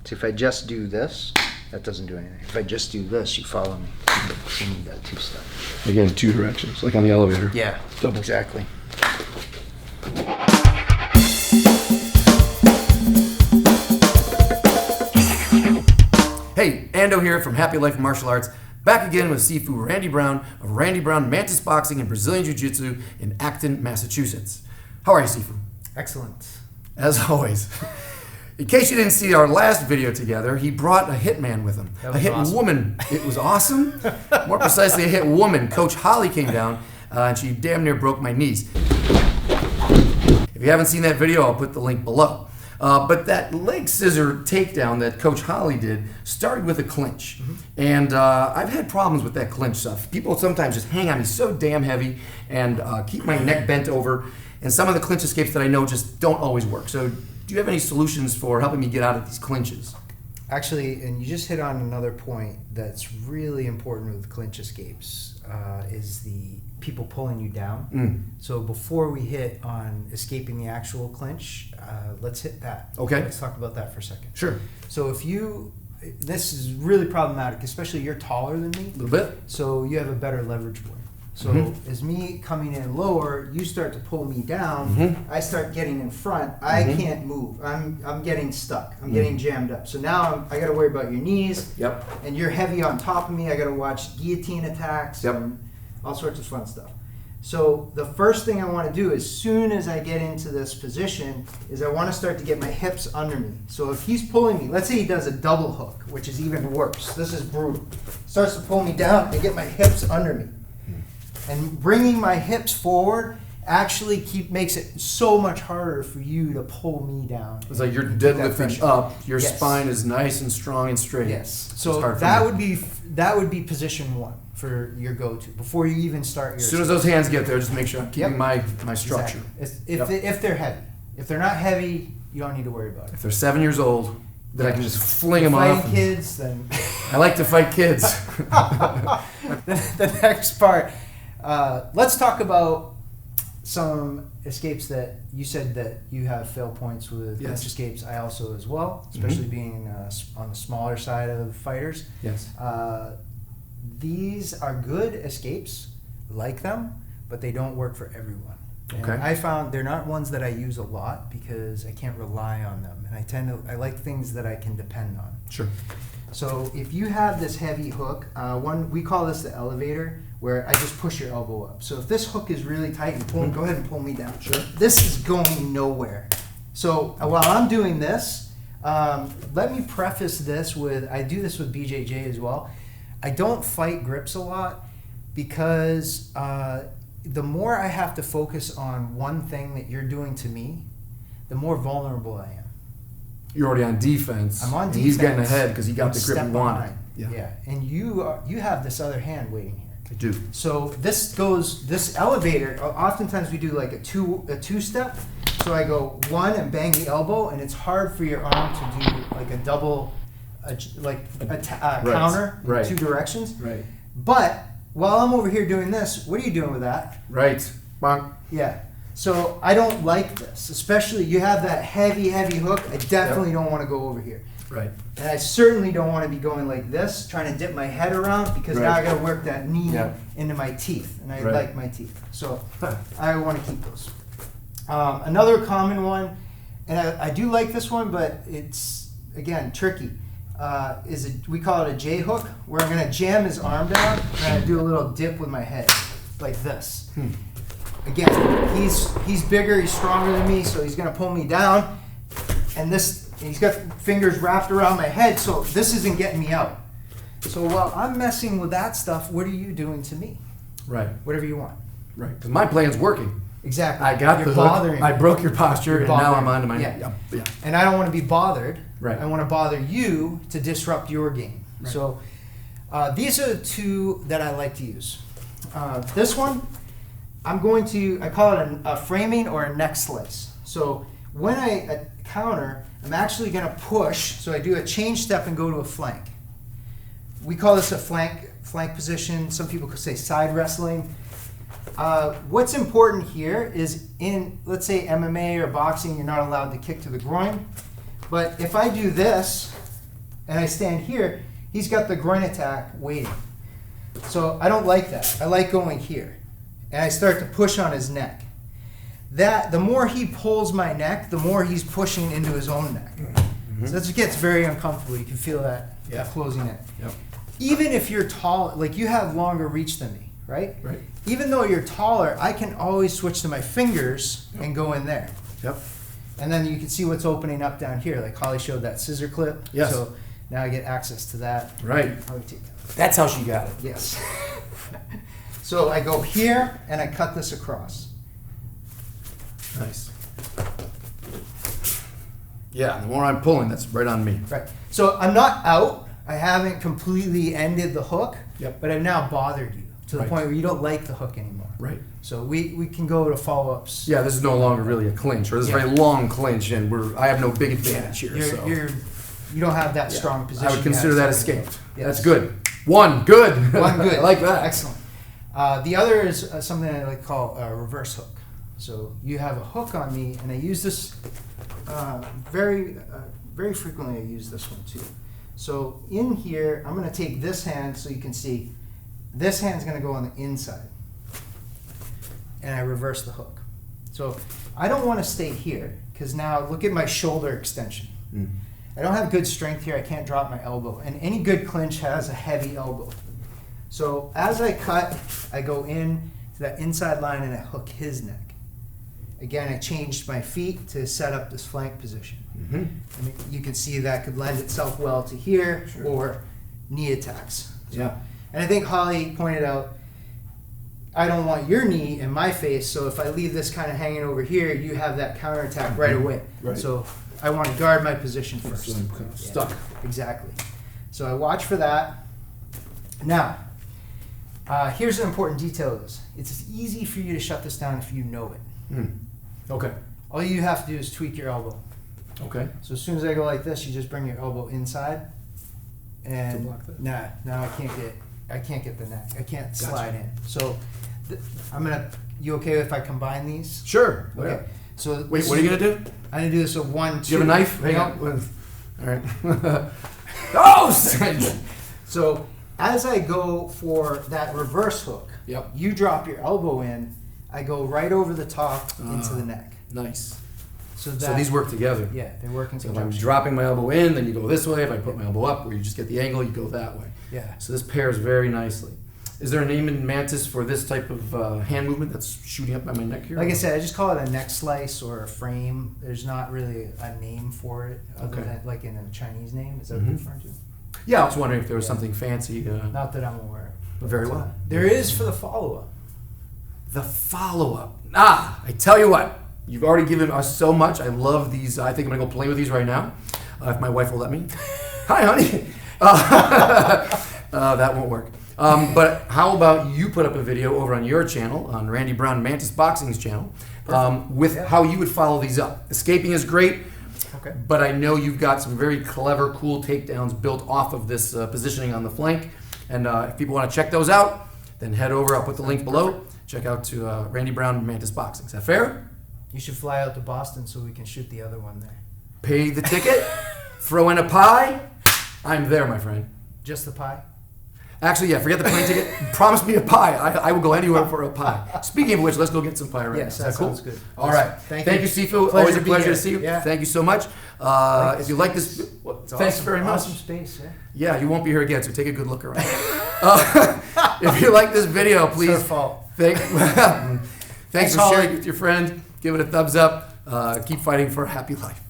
So if I just do this, that doesn't do anything. If I just do this, you follow me. You need that two step. Again, two directions, like on the elevator. Yeah, Double. Exactly. Hey, Ando here from Happy Life Martial Arts, back again with Sifu Randy Brown of Randy Brown Mantis Boxing and Brazilian Jiu-Jitsu in Acton, Massachusetts. How are you, Sifu? Excellent. As always. In case you didn't see our last video together, he brought a hitman with him. That A was hit awesome. woman. It was awesome. More precisely, a hit woman. Coach Holly came down and she damn near broke my knees. If you haven't seen that video, I'll put the link below. But that leg scissor takedown that Coach Holly did started with a clinch. And I've had problems with that clinch stuff. People sometimes just hang on me so damn heavy and keep my neck bent over. And some of the clinch escapes that I know just don't always work. So do you have any solutions for helping me get out of these clinches? Actually, and you just hit on another point that's really important with clinch escapes, is the people pulling you down. So before we hit on escaping the actual clinch, let's hit that. Okay. Let's talk about that for a second. Sure. So this is really problematic, especially you're taller than me, A little bit? so you have a better leverage point. So as me coming in lower, you start to pull me down. I start getting in front. I can't move. I'm getting stuck. I'm getting jammed up. So now I got to worry about your knees. Yep. And you're heavy on top of me. I got to watch guillotine attacks. Yep. And all sorts of fun stuff. So the first thing I want to do as soon as I get into this position is I want to start to get my hips under me. So if he's pulling me, let's say he does a double hook, which is even worse. This is brutal. Starts to pull me down and get my hips under me. And bringing my hips forward actually makes it so much harder for you to pull me down. It's like you're and keep that deadlifting pressure. up. Your Yes. spine is nice and strong and straight. Yes. It's So hard for that me. would be position one for your go-to before you even start your. As soon as those hands get there, just make sure I'm keeping my structure. Exactly. If they're heavy, if they're not heavy, you don't need to worry about it. If they're 7 years old, then I can just fling them Fighting off. and- kids, then I like to fight kids. the next part. Let's talk about some escapes that you said that you have fail points with. Yes. Clinch escapes. I also as well, especially being on the smaller side of fighters. Yes. These are good escapes, like them, but they don't work for everyone. And Okay. I found they're not ones that I use a lot because I can't rely on them, and I like things that I can depend on. Sure. So if you have this heavy hook, we call this the elevator, where I just push your elbow up. So if this hook is really tight, go ahead and pull me down. Sure. This is going nowhere. So while I'm doing this, let me preface this with, I do this with BJJ as well. I don't fight grips a lot because the more I have to focus on one thing that you're doing to me, the more vulnerable I am. You're already on defense. I'm on and defense. He's getting ahead because he got I'm the grip step he wanted. behind. Yeah. And you have this other hand waiting here. I do. So this elevator, oftentimes we do like a two step. So I go one and bang the elbow, and it's hard for your arm to do like a double, counter in Right. two directions. Right. But while I'm over here doing this, what are you doing with that? Right. Bonk. Yeah. So I don't like this, especially you have that heavy hook. I definitely don't want to go over here. Right. And I certainly don't want to be going like this, trying to dip my head around, because now I got to work that knee into my teeth, and I like my teeth. So I want to keep those. Another common one, and I do like this one, but it's, again, tricky, we call it a J hook, where I'm going to jam his arm down, and I do a little dip with my head, like this. Again, he's bigger, he's stronger than me, so he's going to pull me down, and he's got fingers wrapped around my head, so this isn't getting me out. So while I'm messing with that stuff, what are you doing to me? Right. Whatever you want. Right. Because my plan's working. Exactly. I got You're the bothering hook. I me. broke your posture, You're and now I'm bothering onto my. me. Yeah. Yeah. And I don't want to be bothered. Right. I want to bother you to disrupt your game. Right. So these are the two that I like to use. This one, I call it a framing or a neck slice. So when I counter, I'm actually going to push. So I do a change step and go to a flank. We call this a flank position. Some people could say side wrestling. What's important here is in, let's say, MMA or boxing, you're not allowed to kick to the groin. But if I do this, and I stand here, he's got the groin attack waiting. So I don't like that. I like going here. And I start to push on his neck. The more he pulls my neck, the more he's pushing into his own neck. So that gets very uncomfortable. You can feel that closing neck. Yep. Even if you're tall, like you have longer reach than me, right? Right. Even though you're taller, I can always switch to my fingers and go in there. Yep. And then you can see what's opening up down here. Like Holly showed that scissor clip. Yes. So now I get access to that. Right. How do we take that? That's how she got it. Yes. So I go here and I cut this across. Nice. Yeah, the more I'm pulling, that's right on me. Right. So I'm not out. I haven't completely ended the hook. Yep. But I've now bothered you to the Right. point where you don't like the hook anymore. Right. So we can go to follow-ups. Yeah, this is no longer really a clinch, or this is a very long clinch, and I have no big advantage here. So You don't have that strong position. I would you consider had that second escaped. ago. Yes. That's good. One good. One good. I like that. Excellent. The other is something I like to call a reverse hook. So you have a hook on me, and I use this very frequently. I use this one too. So in here, I'm going to take this hand so you can see this hand's going to go on the inside, and I reverse the hook. So I don't want to stay here because now look at my shoulder extension. I don't have good strength here. I can't drop my elbow, and any good clinch has a heavy elbow. So as I cut, I go in to that inside line and I hook his neck. Again, I changed my feet to set up this flank position. And you can see that could lend itself well to here or knee attacks. Yeah. And I think Holly pointed out, I don't want your knee in my face, so if I leave this kind of hanging over here, you have that counterattack right away. Right. So I want to guard my position first. So I'm kind of stuck. Exactly. So I watch for that. Now, here's an important detail of this. It's easy for you to shut this down if you know it. Okay. All you have to do is tweak your elbow. Okay. So as soon as I go like this, you just bring your elbow inside, and block that? now I can't get the neck. I can't Gotcha. slide in. So you okay if I combine these? Sure. Okay. Yeah. So Wait, what are you gonna do? I'm gonna do this with 1, 2. Do you have a knife? Hang Nope. on. All right. Oh! So as I go for that reverse hook, Yep. you drop your elbow in, I go right over the top into the neck. Nice. So So these work together. Yeah, they work in So if I'm conjunction. dropping my elbow in, then you go this way. If I put my elbow up, where you just get the angle, you go that way. Yeah. So this pairs very nicely. Is there a name in Mantis for this type of hand movement that's shooting up by my neck here? Like I said, I just call it a neck slice or a frame. There's not really a name for it, other than like in a Chinese name. Is that what you're referring to? Yeah, I was wondering if there was something fancy. Not that I'm aware of. Very well. There is for the follow-up. The follow-up. I tell you what, you've already given us so much. I love these. I think I'm going to go play with these right now, if my wife will let me. Hi, honey. That won't work. But how about you put up a video over on your channel, on Randy Brown Mantis Boxing's channel, with how you would follow these up. Escaping is great, but I know you've got some very clever, cool takedowns built off of this positioning on the flank. And if people want to check those out, then head over. I'll put the link below. Check out to Randy Brown Mantis Boxing. Is that fair? You should fly out to Boston so we can shoot the other one there. Pay the ticket, throw in a pie. I'm there, my friend. Just the pie? Actually, yeah, forget the plane ticket. Promise me a pie. I will go anywhere for a pie. Speaking of which, let's go get some pie right now. Yes, Is that cool? sounds good. All right. Thank you, Sifu. Always a to be pleasure here. to see you. Yeah. Thank you so much. If you like this, It's thanks awesome. very much. Awesome space, yeah. Yeah, you won't be here again, so take a good look around. If you like this video, please. It's her fault. Thanks for Holly. sharing it with your friend. Give it a thumbs up. Keep fighting for a happy life.